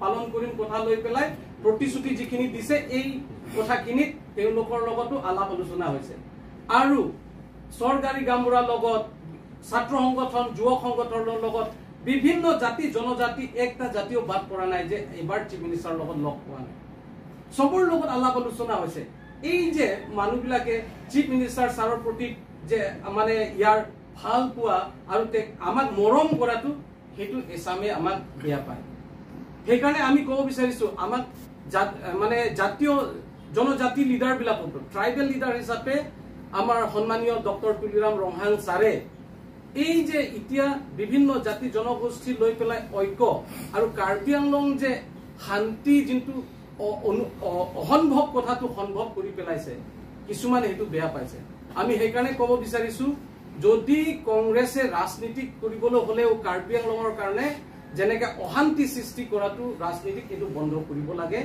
পালন কৰিম কথা লৈ পেলাই প্ৰতিশ্ৰুতি যিখিনি দিছে এই কথাখিনিত তেওঁলোকৰ লগতো আলাপ আলোচনা হৈছে আৰু চৰকাৰী গামবুঢ়াৰ লগত ছাত্ৰ সংগঠন যুৱ সংগঠনৰ লগত বিভিন্ন জাতি জনজাতি একটা জাতীয় বাদ পৰা নাই যে এবাৰ চিফ মিনিষ্টাৰৰ লগত লগ পোৱা নাই সবৰ লগত আলাপ আলোচনা হৈছে এই যে মানুহবিলাকে চিফ মিনিষ্টাৰ ছাৰৰ প্ৰতি যে মানে ইয়াৰ ভাল পোৱা আৰু আমাক মৰম কৰাটো হেতু এছামে আমাক বেয়া পায় সেইকাৰণে আমি ক'ব বিচাৰিছো আমাক মানে জাতীয় জনজাতি লিডাৰ বিলাকক ট্ৰাইবেল লিডাৰ হিচাপে আমাৰ সন্মানীয় ডক্টৰ তুলিৰাম ৰংহাং ছাৰে এই যে এতিয়া বিভিন্ন জাতি জনগোষ্ঠী লৈ পেলাই ঐক্য আৰু কাৰ্বি আংলং যে শান্তি যোনটো অসম্ভৱ কথাটো সম্ভৱ কৰি পেলাইছে কিছুমান হেতু বেয়া পাইছে আমি সেইকাৰণে ক'ব বিচাৰিছো যদি কংগ্ৰেছে ৰাজনীতি কৰিবলৈ হলেও কাৰ্বি আংলঙৰ কাৰণে যেনেকে অশান্তি সৃষ্টি কৰাটো ৰাজনীতিক এটো বন্ধ কৰিব লাগে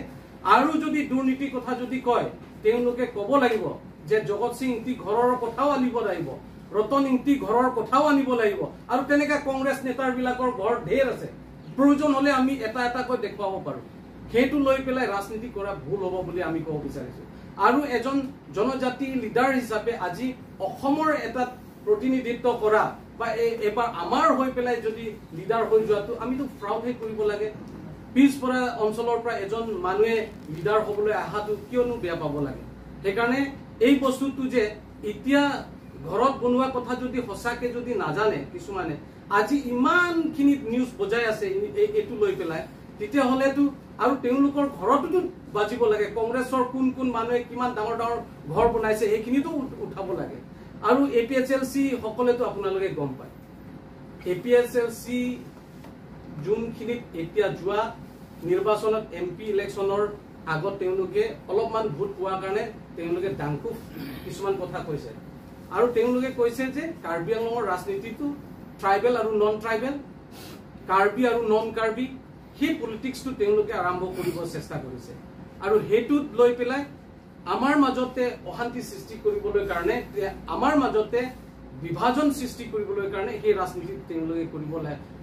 আৰু যদি দুৰ্নীতি কথা যদি কয় তেওঁলোকে ক'ব লাগিব যে জগত সিং ইংতি ঘৰৰ কথাও আনিব লাগিব ৰতন ইংতি ঘৰৰ কথাও আনিব লাগিব আৰু তেনেকা কংগ্ৰেছ নেতাৰ বিলাকৰ ঘৰ ঢেৰ আছে প্ৰয়োজন হলে আমি এটা এটা কৈ দেখুৱাব পাৰো হেতু লৈ পেলাই ৰাজনীতি কৰা ভুল হ'ব বুলি আমি ক'ব বিচাৰিছো আৰু এজন জনজাতি লিডাৰ হিচাপে আজি অসমৰ এটা প্ৰতিনিধিত্ব কৰা বা এবাৰ আমাৰ হৈ পেলাই যদি লিডাৰ হৈ যোৱাটো আমিতো প্ৰাউড হে কৰিব লাগে পিছপৰা অঞ্চলৰ পৰা এজন মানুহে লিডাৰ হ'বলৈ আহাটো কিয়নো বেয়া পাব লাগে সেইকাৰণে এই বস্তুটো যে এতিয়া ঘৰত বনোৱা কথা যদি সঁচাকে যদি নাজানে কিছুমানে আজি ইমানখিনি নিউজ বজাই আছে এইটো লৈ পেলাই তেতিয়া হলেতো আৰু তেওঁলোকৰ ঘৰতো বাজিব লাগে কংগ্ৰেছৰ কোন কোন মানুহে কিমান ডাঙৰ ডাঙৰ ঘৰ বনাইছে এইখিনিতো উঠাব লাগে আৰু এপিএছএলসি সকলেতো আপোনালোকে গম পায় এপিএছএলসি যোনখিনিত এতিয়া যোৱা নিৰ্বাচনত এমপি ইলেকশ্যনৰ আগত তেওঁলোকে অলপমান ভোট পোৱাৰ কাৰণে তেওঁলোকে ডাংকু কিছুমান কথা কৈছে আৰু তেওঁলোকে কৈছে যে কাৰ্বি আংলঙৰ ৰাজনীতিটো ট্ৰাইবেল আৰু নন ট্ৰাইবেল কাৰ্বি আৰু নন কাৰ্বি সেই পলিটিক্সটো তেওঁলোকে আৰম্ভ কৰিব চেষ্টা কৰিছে আৰু হেতুত লৈ পেলাই আমাৰ মাজতে অশান্তি সৃষ্টি কৰিবলৈ কাৰণে আমাৰ মাজতে বিভাজন সৃষ্টি কৰিবলৈ কাৰণে সেই ৰাজনীতি তেওঁলোকে কৰিব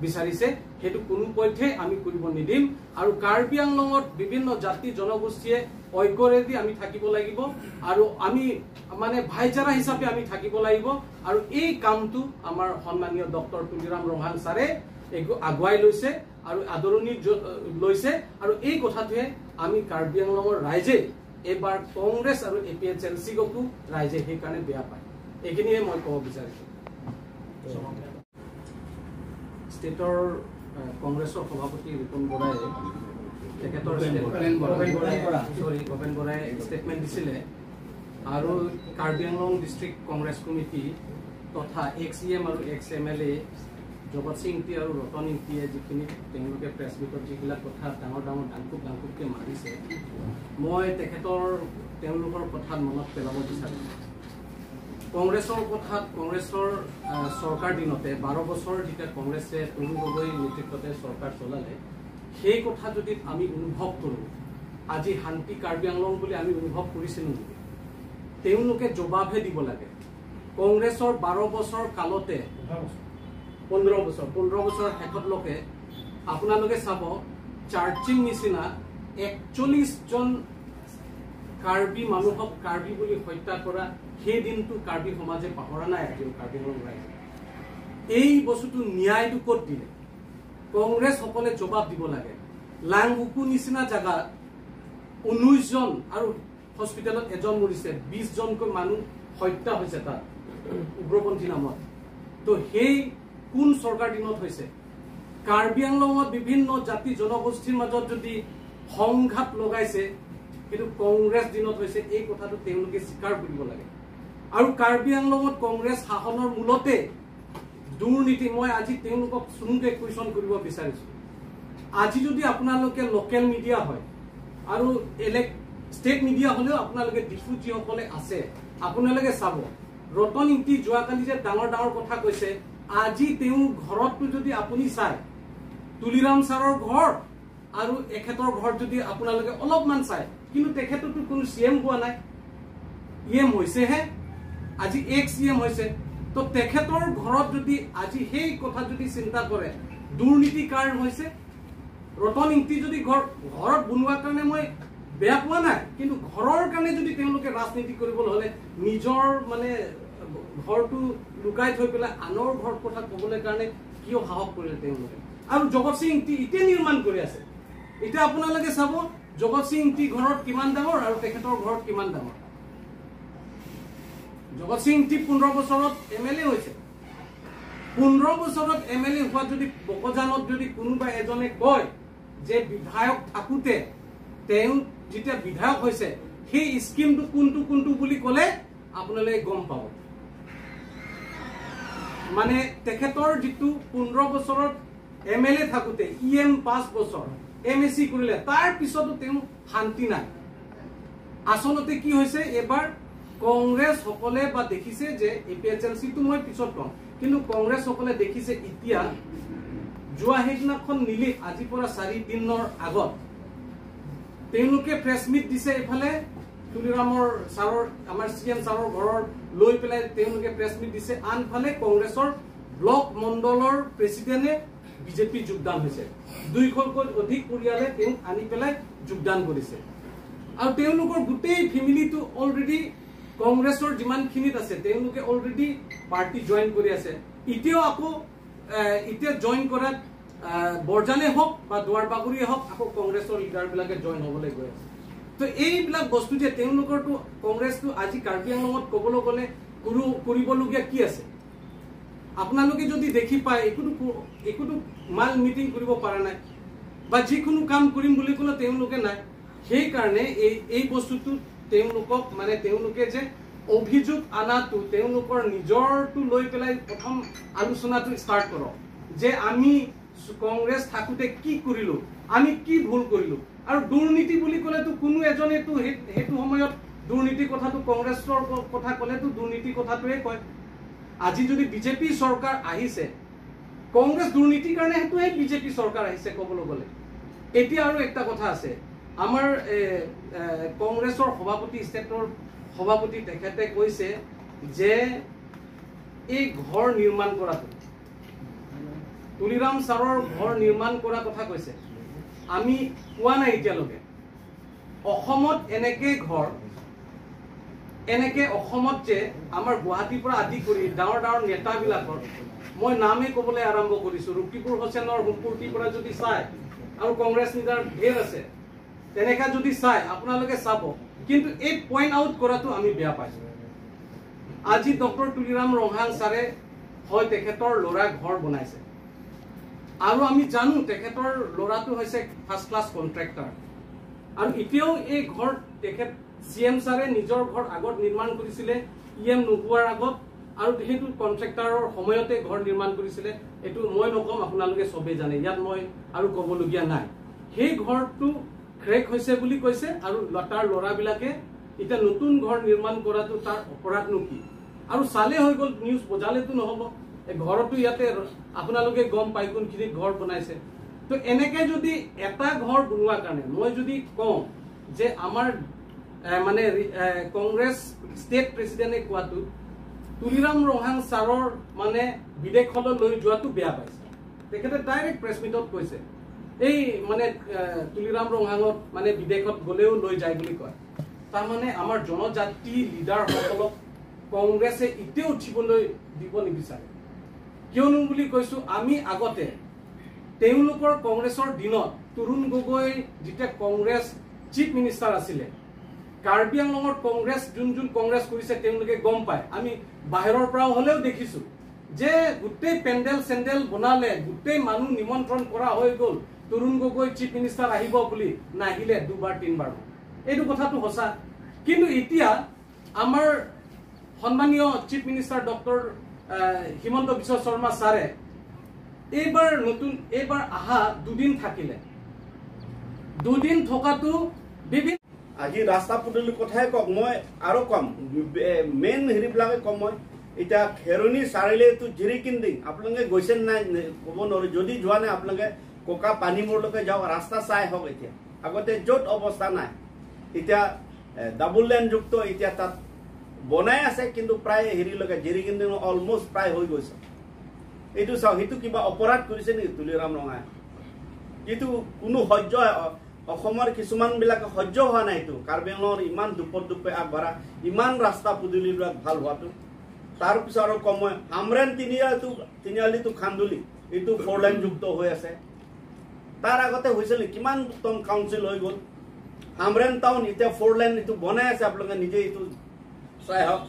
বিচাৰিছে হেতু কোনো পথে আমি কৰিব নিদিম আৰু কাৰ্বি আংলঙত বিভিন্ন জাতি জনগোষ্ঠীয়ে ঐক্যৰেদি আমি থাকিব লাগিব আৰু আমি মানে ভাইচাৰা হিচাপে আমি থাকিব লাগিব আৰু এই কামটো আমাৰ সন্মানীয় ডক্টৰ তুলিৰাম ৰংহাং ছাৰে আগুৱাই লৈছে আৰু আদৰণি লৈছে আৰু এই কথাটোৱে আমি কাৰ্বি আংলঙৰ ৰাইজে এবাৰ কংগ্ৰেছ আৰু এপিএছএলসিকো ৰাইজে সেইকাৰণে বেয়া পায় এইখিনিয়ে মই ক'ব বিচাৰিছো ষ্টেটৰ কংগ্ৰেছৰ সভাপতি ৰিপুণ বৰাই তেখেতৰ গবেন বৰাই ষ্টেটমেণ্ট দিছিলে আৰু কাৰ্বি আংলং ডিষ্ট্ৰিক্ট কংগ্ৰেছ কমিটি তথা এক্স ইএম আৰু এক্স MLA জগত সিং ইংতি আৰু ৰতন ইংতিয়ে যিখিনি তেওঁলোকে প্ৰেছ মিটত যিবিলাক কথা ডাঙৰ ডাঙৰ ডাংকুককে মাৰিছে মই তেওঁলোকৰ কথাত মনত পেলাব বিচাৰিম কংগ্ৰেছৰ কথাত কংগ্ৰেছৰ চৰকাৰ দিনতে 12 বছৰ যেতিয়া কংগ্ৰেছে তৰুণ গগৈ নেতৃত্বতে চৰকাৰ চলালে সেই কথা যদি আমি অনুভৱ কৰো আজি শান্তি কাৰ্বি আংলং বুলি আমি অনুভৱ কৰিছিলো তেওঁলোকে জবাবহে দিব লাগে কংগ্ৰেছৰ 12 বছৰ কালতে 15 বছৰ শেষত লোকে আপোনালোকে চাব চাৰ্চিং নিচিনা 41 জন কাৰ্বি মানুহক কাৰ্বি বুলি হত্যা কৰা সেই দিনটো কাৰ্বি সমাজে পাহৰা নাই আজি কাৰ্বি আংলং ৰাইজে এই বস্তুটো ন্যায়টো ক'ত দিলে কংগ্ৰেছ সকলে জবাব দিব লাগে লাংবুকু নিচিনা জাগাত 19 জন আৰু হস্পিটেলত এজন মৰিছে 20 জনকৈ মানুহ হত্যা হৈছে তাত উগ্ৰপন্থী নামত তো সেই কোন চৰকাৰ দিনত হৈছে কাৰ্বি আংলঙত বিভিন্ন জাতি জনগোষ্ঠীৰ মাজত যদি সংঘাত লগাইছে কিন্তু কংগ্ৰেছ দিনত হৈছে এই কথাটো তেওঁলোকে স্বীকাৰ কৰিব লাগে আৰু কাৰ্বি আংলঙত কংগ্ৰেছ শাসনৰ মূলতে দুৰ্নীতি মই আজি তেওঁলোকক চুনুকে কুৱেশ্যন কৰিব বিচাৰিছো আজি যদি আপোনালোকে লোকেল মিডিয়া হয় আৰু ষ্টেট মিডিয়া হলেও আপোনালোকে ডিফু যিসকলে আছে আপোনালোকে চাব ৰতন ইংতি যোৱাকালি যে ডাঙৰ ডাঙৰ কথা কৈছে আজি তেওঁ ঘৰতটো যদি আপুনি চাই তুলিৰাম ছাৰৰ ঘৰ আৰু এখেতৰ ঘৰ যদি আপোনালোকে অলপমান চাই কিন্তু তেখেতটো কোনো সিএম হোৱা নাই ইএম হৈছেহে আজি এক্স ইএম হৈছে তো তেখেতৰ ঘৰত যদি আজি সেই কথা যদি চিন্তা কৰে দুৰ্নীতি কাৰ হৈছে ৰতন ইংতি যদি ঘৰত বনোৱাৰ কাৰণে মই বেয়া পোৱা নাই, কিন্তু ঘৰৰ কাৰণে যদি তেওঁলোকে ৰাজনীতি কৰিবলৈ হ'লে নিজৰ মানে ঘৰটো লুকাই থৈ পেলাই আনৰ ঘৰ কথা ক'বলৈ কাৰণে কিয় সাহস কৰিলে তেওঁলোকে? আৰু জগত সিং ইংতি এতিয়া নিৰ্মাণ কৰি আছে। এতিয়া আপোনালোকে চাব জগত সিং ইংতি ঘৰত কিমান ডাঙৰ আৰু তেখেতৰ ঘৰত কিমান ডাঙৰ। জগত সিং ইংতি 15 বছৰত MLA হৈছে। 15 বছৰত MLA হোৱা যদি বকজানত যদি কোনোবা এজনে কয় যে বিধায়ক থাকোঁতে তেওঁ যেতিয়া বিধায়ক হৈছে সেই স্কিমটো কোনটো কোনটো বুলি ক'লে আপোনালোকে গম পাব। মানে তেখেতৰ যিটো 15 বছৰত MLA থাকোঁতে EM 5 বছৰ MSc কৰিলে, তাৰ পিছতো তেওঁ শান্তি নাই। আচলতে কি হৈছে এবাৰ কংগ্ৰেছ সকলে বা দেখিছে যে APHLCটো মই পিছত কম, কিন্তু কংগ্ৰেছ সকলে দেখিছে এতিয়া যোৱা সেইদিনাখন নিলি আজিৰ পৰা 4 দিনৰ আগত তেওঁলোকে প্ৰেছ মিট দিছে। এফালে তুলিৰামৰ ছাৰৰ আমাৰ CM ছাৰৰ ঘৰৰ লৈ পেলাই তেওঁলোকে প্ৰেছ মিট দিছে, আনফালে কংগ্ৰেছৰ ব্লক মণ্ডলৰ প্ৰেছিডেণ্টে বিজেপি যোগদান হৈছে। 200তকৈ অধিক পৰিয়ালে তেওঁক আনি পেলাই যোগদান কৰিছে। আৰু তেওঁলোকৰ গোটেই ফেমিলিটো অলৰেডি কংগ্ৰেছৰ যিমানখিনিত আছে তেওঁলোকে অলৰেডি পাৰ্টি জইন কৰি আছে। এতিয়াও আকৌ এতিয়া জইন কৰাত বৰজানে হওক বা দুৱাৰবাগুৰিয়ে হওক আকৌ কংগ্ৰেছৰ লিডাৰবিলাকে জইন হ'বলৈ গৈ আছে। তো এইবিলাক বস্তু যে তেওঁলোকৰতো কংগ্ৰেছটো আজি কাৰ্বি আংলঙত ক'বলৈ গ'লে কৰিবলগীয়া কি আছে? আপোনালোকে যদি দেখি পায় একোটো মাল মিটিং কৰিব পৰা নাই বা যিকোনো কাম কৰিম বুলি ক'লে তেওঁলোকে নাই। সেইকাৰণে এই বস্তুটো তেওঁলোকক মানে তেওঁলোকে যে অভিযোগ আনাটো তেওঁলোকৰ নিজৰটো লৈ পেলাই প্ৰথম আলোচনাটো ষ্টাৰ্ট কৰক যে আমি কংগ্ৰেছ থাকোঁতে কি কৰিলোঁ, আমি কি ভুল কৰিলোঁ। আৰু দুৰ্নীতি বুলি ক'লেতো কোনো এজনেতো সেইটো সময়ত দুৰ্নীতিৰ কথাটো কংগ্ৰেছৰ কথা ক'লেতো দুৰ্নীতিৰ কথাটোৱে কয়। আজি যদি বিজেপি চৰকাৰ আহিছে, কংগ্ৰেছ দুৰ্নীতিৰ কাৰণে সেইটোৱে বিজেপি চৰকাৰ আহিছে ক'বলৈ গ'লে। এতিয়া আৰু একটা কথা আছে, আমাৰ কংগ্ৰেছৰ সভাপতি ষ্টেটৰ সভাপতি তেখেতে কৈছে যে এই ঘৰ নিৰ্মাণ কৰাটো তুলিৰাম ছাৰৰ ঘৰ নিৰ্মাণ কৰা কথা কৈছে। আমি পোৱা নাই এতিয়ালৈকে অসমত এনেকে অসমত যে আমাৰ গুৱাহাটীৰ পৰা আদি কৰি ডাঙৰ ডাঙৰ নেতাবিলাকৰ মই নামেই ক'বলৈ আৰম্ভ কৰিছোঁ। ৰুকিবুল হোসেনৰ হুমপুৰ্তিৰ পৰা যদি চায় আৰু কংগ্ৰেছ লিডাৰ ঢেৰ আছে, তেনেকা যদি চায় আপোনালোকে চাব। কিন্তু এই পইণ্ট আউট কৰাটো আমি বেয়া পাইছোঁ। আজি ডক্টৰ তুলিৰাম ৰংহাং ছাৰে হয় তেখেতৰ ল'ৰা ঘৰ বনাইছে আৰু আমি জানো তেখেতৰ ল'ৰাটো হৈছে ফাৰ্ষ্ট ক্লাছ কণ্ট্ৰেক্টৰ। আৰু এতিয়াও এই ঘৰ তেখেত CM ছাৰে নিজৰ ঘৰ আগত নিৰ্মাণ কৰিছিলে EM নোহোৱাৰ আগত, আৰু সেইটো কণ্ট্ৰেক্টৰৰ সময়তে ঘৰ নিৰ্মাণ কৰিছিলে। এইটো মই নকম, আপোনালোকে চবেই জানে, ইয়াত মই আৰু ক'বলগীয়া নাই। সেই ঘৰটো ক্ৰেক হৈছে বুলি কৈছে আৰু তাৰ ল'ৰাবিলাকে এতিয়া নতুন ঘৰ নিৰ্মাণ কৰাটো তাৰ অপৰাধনো কি? আৰু চালে হৈ গ'ল, নিউজ বজালেতো নহ'ব। ঘৰতো ইয়াতে আপোনালোকে গম পায় কোনখিনিত ঘৰ বনাইছে। তো এনেকে যদি এটা ঘৰ বনোৱাৰ কাৰণে মই যদি কওঁ যে আমাৰ মানে কংগ্ৰেছ ষ্টেট প্ৰেছিডেণ্টে কোৱাটো তুলিৰাম ৰংহাং ছাৰৰ মানে বিদেশলৈ লৈ যোৱাটো বেয়া পাইছে। তেখেতে ডাইৰেক্ট প্ৰেছ মিটত কৈছে এই মানে তুলিৰাম ৰংহাঙত মানে বিদেশত গ'লেও লৈ যায় বুলি কয়। তাৰমানে আমাৰ জনজাতি লিডাৰসকলক কংগ্ৰেছে এতিয়াও উঠিবলৈ দিব নিবিচাৰে। কিয়নো বুলি কৈছোঁ, আমি আগতে তেওঁলোকৰ কংগ্ৰেছৰ দিনত তৰুণ গগৈ যেতিয়া কংগ্ৰেছ চিফ মিনিষ্টাৰ আছিলে, কাৰ্বি আংলঙত কংগ্ৰেছ যোন কংগ্ৰেছ কৰিছে তেওঁলোকে গম পায়। আমি বাহিৰৰ পৰাও হ'লেও দেখিছোঁ যে গোটেই পেণ্ডেল চেণ্ডেল বনালে, গোটেই মানুহ নিমন্ত্ৰণ কৰা হৈ গ'ল তৰুণ গগৈ চিফ মিনিষ্টাৰ আহিব বুলি, নাহিলে 2বাৰ 3বাৰ। এইটো কথাটো সঁচা। কিন্তু এতিয়া আমাৰ সন্মানীয় chief minister doctor Himanta Biswa Sarma ছাৰে এইবাৰ আহা 2 দিন থাকিলে। 2 দিন থকাটো বিভিন্ন আজি ৰাস্তা পদূলিৰ কথাই কওক, মই আৰু কম মেইন হেৰিবিলাকে কম। মই এতিয়া খেৰণি চাৰিআলিটো জিৰিকিন্দিং আপোনালোকে গৈছে নাই ক'ব নোৱাৰো। যদি যোৱা নাই আপোনালোকে কোকা পানীমূৰলৈকে যাওক, ৰাস্তা চাই হওক। এতিয়া আগতে য'ত অৱস্থা নাই, এতিয়া ডাবল লেনযুক্ত এতিয়া তাত বনাই আছে, কিন্তু প্ৰায় হেৰিলৈকে জিৰিকিন্দিং অলমষ্ট প্ৰায় হৈ গৈছে। এইটো চাওক, সেইটো কিবা অপৰাধ কৰিছে নেকি তুলিৰাম ৰঙাই? যেটো কোনো সহ্য অসমৰ কিছুমানবিলাকে সহ্য হোৱা নাই এইটো কাৰ্বি আংলঙৰ ইমান দুপে আগবঢ়া ইমান ৰাস্তা পদূলিবিলাক ভাল হোৱাটো তাৰপিছত আৰু কময় হামৰেন তিনিআলিটো খান্দুলি এইটো 4 লাইন যুক্ত হৈ আছে তাৰ আগতে হৈছিল কিমান টন কাউন্সিল হৈ গ'ল হামৰেন টাউন এতিয়া 4 লাইন এইটো বনাই আছে আপোনালোকে নিজে এইটো চাই হওক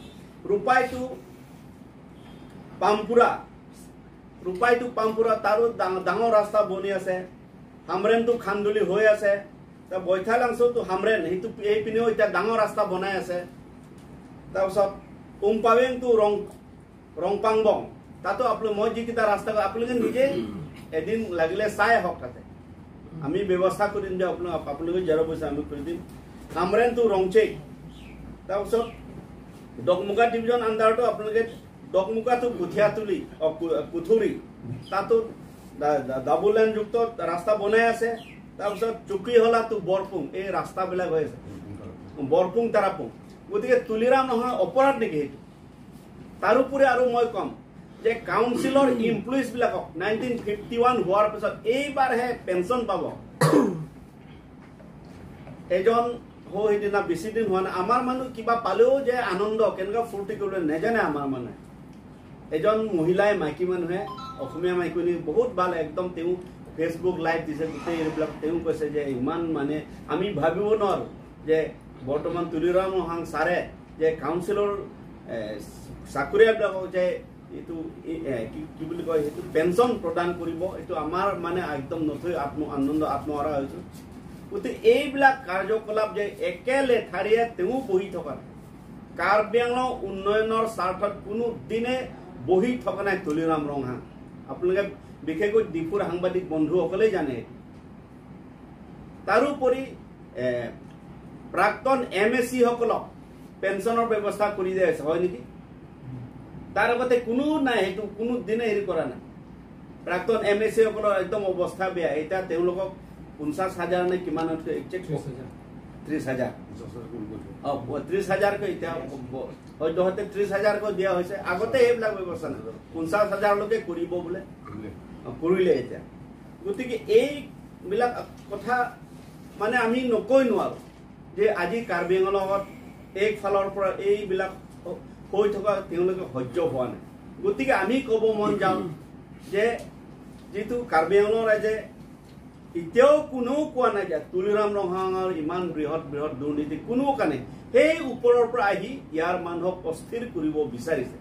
ৰূপাইটো পামপুৰা তাৰো ডাঙৰ ৰাস্তা বনি আছে হামৰেনটো খান্দুলি হৈ আছে তা বৈঠালাংশটো হামৰেন সেইটো এই পিনেও এতিয়া ডাঙৰ ৰাস্তা বনাই আছে তাৰপিছত উমপাৱেংটো ৰংপাংবং তাতো মই যিকেইটা ৰাস্তা আপোনালোকে নিজে এদিন লাগিলে চাই হওক তাতে আমি ব্যৱস্থা কৰি দিম যে আপোনালোকে যাৰ পইচা আমি কৰি দিম হামৰেনটো ৰংচেক তাৰপিছত ডকমুকা ডিভিজন আণ্ডাৰটো আপোনালোকে ডকমুকাটো গুঠিয়াতুলি কুথুৰি তাতো ডাবল লাইন যুক্ত ৰাস্তা বনাই আছে তাৰপিছত চুকিহলাটো বৰপুং এই ৰাস্তাবিলাক হৈ আছে বৰপুং তাৰাপুং গতিকে তুলিৰাম নহয় অপৰাধ নেকি সেইটো তাৰোপৰি আৰু মই ক'ম যে কাউন্সিলৰ এমপ্লয়িজবিলাকক 1951 হোৱাৰ পিছত এইবাৰহে পেঞ্চন পাব এজন সেইদিনা বেছি দিন হোৱা নাই আমাৰ মানুহ কিবা পালেও যে আনন্দ কেনেকুৱা ফূৰ্তি কৰিবলৈ নাজানে আমাৰ মানে এজন মহিলাই মাইকী মানুহে অসমীয়া মাইকী বহুত ভাল একদম তেওঁ ফেচবুক লাইভ দিছে গোটেই এইবিলাক তেওঁ কৈছে যে ইমান মানে আমি ভাবিব নোৱাৰোঁ যে বৰ্তমান তুলিৰাম ৰহাং ছাৰে যে কাউন্সিলৰ চাকৰিয়ালবিলাকক যে এইটো কি বুলি কয় সেইটো পেঞ্চন প্ৰদান কৰিব এইটো আমাৰ মানে একদম নথৈ আনন্দ আত্মহাৰা হৈছোঁ গতিকে এইবিলাক কাৰ্যকলাপ যে একেলেঠাৰিয়ে তেওঁ বহি থকা নাই কাৰ্বি আংলং উন্নয়নৰ স্বাৰ্থত কোনো দিনে বহি থকা নাই তুলিৰাম ৰংহাং আপোনালোকে বিশেষকৈ ডিপুৰ সাংবাদিক বন্ধুসকলেই জানে তাৰোপৰি প্ৰাক্তন MSc সকলক পেঞ্চনৰ ব্যৱস্থা কৰি দিয়া হৈছে হয় নেকি তাৰ আগতে কোনো নাই সেইটো কোনো দিনে হেৰি কৰা নাই প্ৰাক্তন MSc সকলৰ একদম অৱস্থা বেয়া এতিয়া তেওঁলোকক 50,000 নে কিমান 30,000 30,000 এতিয়া হয়তো 30,000 দিয়া হৈছে আগতে এইবিলাক ব্যৱস্থা নাই 50,000 লৈকে কৰিব বোলে কৰিলে এতিয়া গতিকে এইবিলাক কথা মানে আমি নকৈ নোৱাৰো যে আজি কাৰ্বি আংলঙত এক ফালৰ পৰা এইবিলাক হৈ থকা তেওঁলোকে সহ্য হোৱা নাই গতিকে আমি ক'ব মন যাওঁ যে যিটো কাৰ্বি আংলং ৰাইজে এতিয়াও কোনেও কোৱা নাই যে তুলিৰাম ৰংহাঙৰ ইমান বৃহৎ দুৰ্নীতি কোনো কাৰণে সেই ওপৰৰ পৰা আহি ইয়াৰ মানুহক অস্থিৰ কৰিব বিচাৰিছে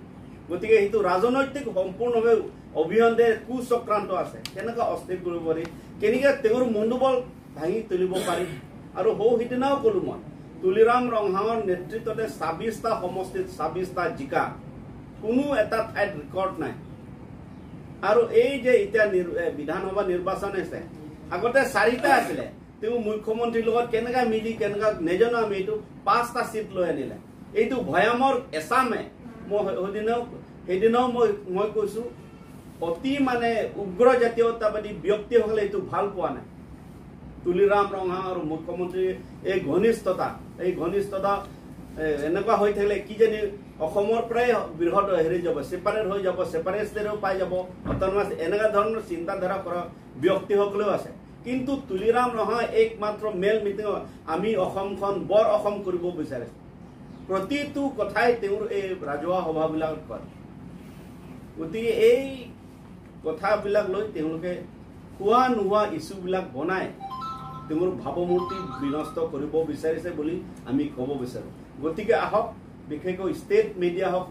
গতিকে সেইটো ৰাজনৈতিক সম্পূৰ্ণভাৱে অভিয়ন্তে কুচক্ৰান্ত আছে কেনেকৈ অস্থিৰ কৰিব পাৰি কেনেকৈ তেওঁৰ মনোবল ভাঙি তুলিব পাৰি আৰু সিদিনাও ক'লো মই তুলিৰাম ৰংহাঙৰ নেতৃত্বতে 26টা সমষ্টিত 26টা জিকা কোনো এটা ঠাইত ৰেকৰ্ড নাই আৰু এই যে এতিয়া বিধানসভা নিৰ্বাচন আছে আগতে 4টা আছিলে তেওঁ মুখ্যমন্ত্ৰীৰ লগত কেনেকৈ মিলি কেনেকৈ নেজানো আমি এইটো 5টা সিট লৈ আনিলে এইটো ভয়ামৰ এছামে মই সেইদিনাও মই কৈছোঁ অতি মানে উগ্ৰ জাতীয়তাবাদী ব্যক্তিসকলে এইটো ভাল পোৱা নাই তুলিৰাম ৰংহাং আৰু মুখ্যমন্ত্ৰীৰ এই ঘনিষ্ঠতা এনেকুৱা হৈ থাকিলে কিজানি অসমৰ পৰাই বৃহৎ হেৰি যাব ছেপাৰেট হৈ যাব ছেপাৰেটেও পাই যাব অট'নমাছ এনেকুৱা ধৰণৰ চিন্তাধাৰা কৰা ব্যক্তিসকলেও আছে কিন্তু তুলিৰাম ৰংহাং একমাত্ৰ মেল মিটিং আমি অসমখন বৰ অসম কৰিব বিচাৰিছোঁ প্ৰতিটো কথাই তেওঁৰ এই ৰাজহুৱা সভাবিলাকত কয় গতিকে এই কথাবিলাক লৈ তেওঁলোকে খোৱা নোহোৱা ইছ্যুবিলাক বনাই তেওঁৰ ভাৱমূৰ্তি বিনষ্ট কৰিব বিচাৰিছে বুলি আমি ক'ব বিচাৰোঁ গতিকে আহক বিশেষকৈ ষ্টেট মিডিয়া হওক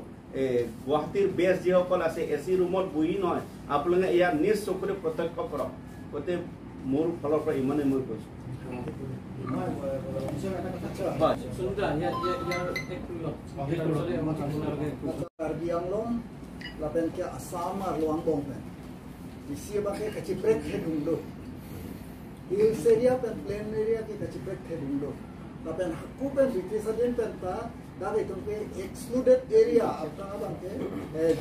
গুৱাহাটীৰ বেছ যিসকল আছে AC ৰুমত বহি নহয় আপোনালোকে ইয়াৰ নিজ চকুৰে প্ৰত্যক্ষ কৰক গতিকে মোৰ ফালৰ পৰা ইমানেই মই কৈছোঁ Karbi Anglong lapen ke asama luang bong pen isi bake kachipret he dungdo hills area pen plain area ke kachipret he dungdo lapen hakku pen british adin pen ta dave tunke excluded area apna bangke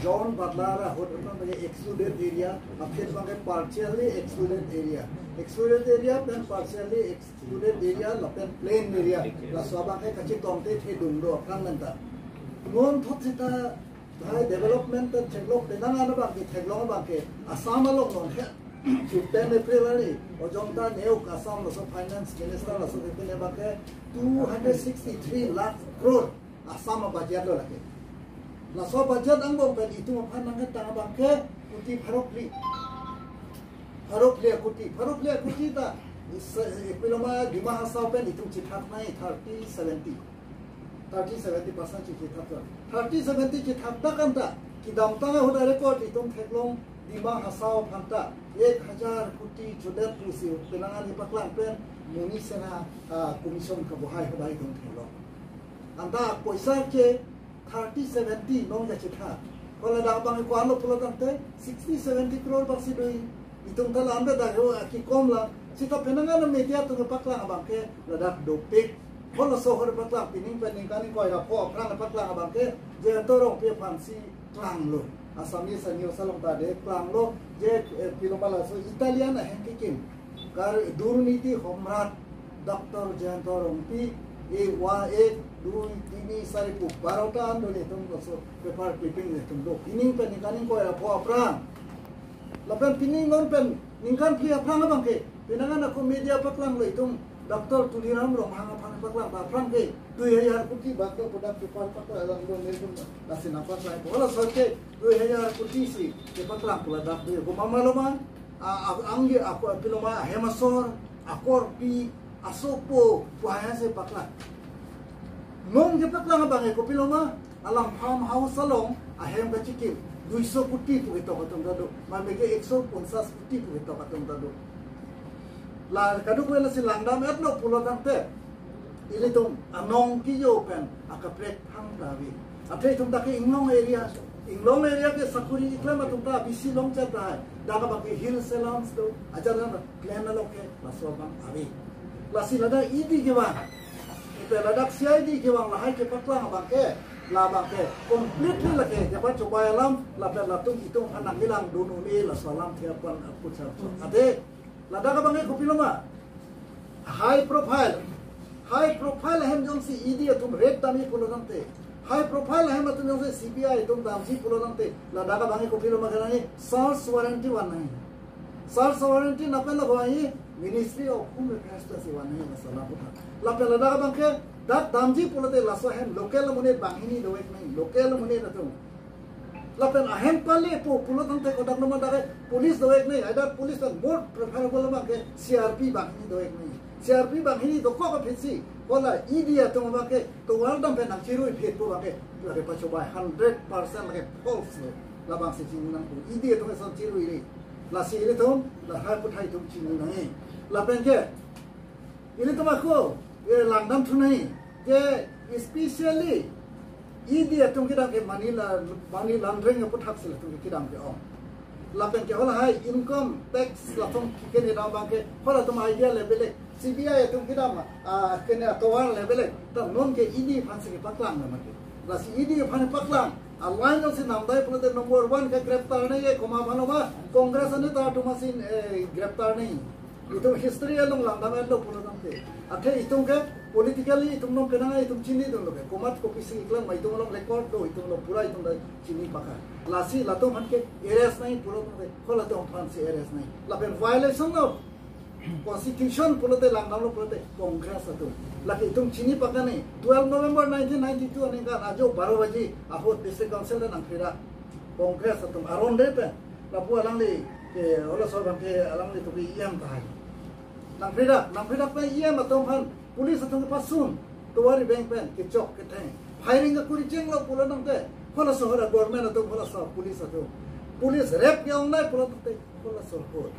John Badlara hodna bage excluded area apke bangke partially excluded area pen partially excluded area lapen plain area la sobake kachitomte he dungdo apna menta non thotita Hai development and technology, Tenanga Banki, Teglong Banki, Asama Long, 10 April ni Ojongta Neuk Assam laso finance minister laso kepele bangke 263 lakh crore Assam budget lo lagi laso budget angbong pen itu mapan nang tang bangke kuti pharokli kuti ta piloma Dima Hasau pen itu cithak nai 30-70% cithak 30-70 cithak ta kan ta kidam ta hoda record itu theklong Dima Hasau phanta 1000 कोटी जुदत pussy पेनांगा नि पकलां pen मुनि सेना commission का बहाय हदाय दं थेलो अंदा पैसा के 30-70 नों जा चिथा कोला दा बांग को आलो पुलो दंते 60-70 करोड़ बक्सी दोई इतुम तला अंदे दा हो की कम ला चिता पेनांगा न मीडिया तो पकलां बांग के लदाक डोपिक कोला सोहर पकलां पिनिंग पेनिंग कानी कोय रा फो अपना पकलां बांग के जे तो रों पे फांसी ट्रांग लो Asami sanyo salong tade klanglo je pilomala so Italian henkikin kar durniti homrat Dr. Jantor Rompi e wa 1 2 3 sari pu 12 ando le tum so paper clipping le tum do pining pen ningkaning ko ya po aprang lapen pining non pen ningkan pi aprang bang ke pinangan aku media paklang le tum Dr. Tuliram Rom hanga paklang ba aprang ke 2000 कोटी बाकी product paper पकड़ अलग दो मेरे को ऐसे ना पकड़ लाए बोला सरके 2000 कोटी सी ये पकड़ पुला दाप दे को मामा लोमा आंगे आपको पिलोमा हेमसोर आकोर पी असोपो पुआया से पकड़ा नोंग जे पकड़ा बांगे को पिलोमा alam farm house salong ahem ka chikim 200 कोटी पुगितो कतम दादो मामे के 150 कोटी पुगितो कतम दादो ला kaduk wala si langdam etno pulo tante ini tum anong kiyo pen akaprek hang dawi atre tum take inglong area ke sakuri iklama tum ta bisi long chat hai daga baki hill salons to ajaran plan loke laso bang awi lasi lada idi gewang ite ladak siai di gewang lahai ke paklang bangke la bangke completely lake japa coba alam la latung itung anak hilang dunu ni la salam tiapan pucat ade lada bangke kopiloma high profile hem jong si ED tum red dami pulonante high profile hem tum jong si CBI tum damji pulonante la daga bangi ko pilo magarani search warranty wanai search warranty na pela bhai Ministry of Home Affairs ta si wanai masala putha la pela daga bangke dat damji pulote la so hem local mone bangini doek nai local mone na tum la pen ahem pale pulotante ko dak no daga police doek nai ada police tan more preferable bangke CRP bangini doek nai CRP bang ini to ko phisi kola idia to make to waldam pe nang chirui phet po make lare pa choba 100% lage false la bang se chin nang idia to so chirui ri la si ile to la ha puthai to chin nang la pen ke ile to ma ko e langdam thunai je especially idia to kidam ke money laundering puthak sel to kidam ke om la pen ke hola hai income tax la to ke ne da bang ke hola to idea level CBI itu kita kena tawar level itu non ke ini fansi ke paklang nama tu. Lasi ini fansi paklang. Alwan itu si namdai punya nomor 1 ke graftar ni ke koma mana ba Kongres ni tu atu masih graftar ni. Itu history elong langdam elong punya nampe. Akhir itu ke politically itu nom kena itu cini tu loh. Komat kopi si iklan mai itu nom record tu itu nom pura itu nom cini pakar. Lasi lato man ke arrest nahi pura nampe. Kalau tu fansi arrest nahi. Lapen violation tu. Constitution pulote langdam pulote Congress atu laki tum chini pakane 12 November 1992 ani ka ajo 12 baji ahot district council na nangkira Congress atu aron depe lapu alang li ke ola so bang ke alang li to bi iam tai nangkira pa iam atom han police atu pasun to wari bank pen ke chok ke thai firing ka kuri cheng lo pulo nangte hola so hora government atu hola so police rep ke onlai pulote hola so ho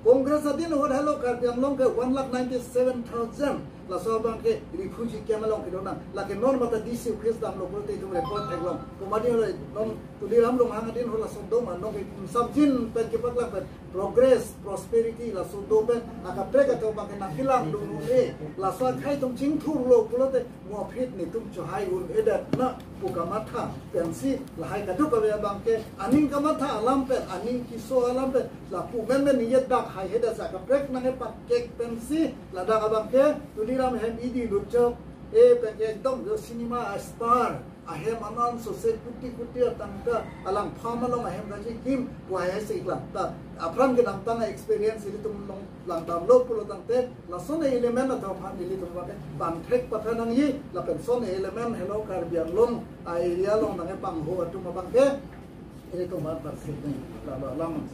Congress adin hod hello kar yang long ke 1,97,000 la so bang ke refugee ke malong ke dona la ke non mata DC office dam lo bolte itu record thaglong komadi hol non tuli ram long hang adin hol la so do man no ke subjin pen ke pakla pen progress prosperity la so do pen aka preka to bang ke na hilang do no e la so khai tum ching thur lo pulote mo phit ni tum cho hai un edat na pukamatha pensi la hai ka du ka bang ke aning kamatha alam pen aning kiso alam pen la pu men ni yedak hai heda sa ka prek na he pak kek pensi la da ka bang ke tuli ram hem idi lucho e pen ke dom cinema star ahem anan sose kuti tangka alang phamalong ahem gaji him wahai sikla ta apram ke dang tang experience ini tum long lang tam lo pulo tangte la son element na thom ini tum ba bang thek pathanang yi la pen son element hello karbiang long area long nang pang ho atu ma bang ke ini tum ba par sik la lam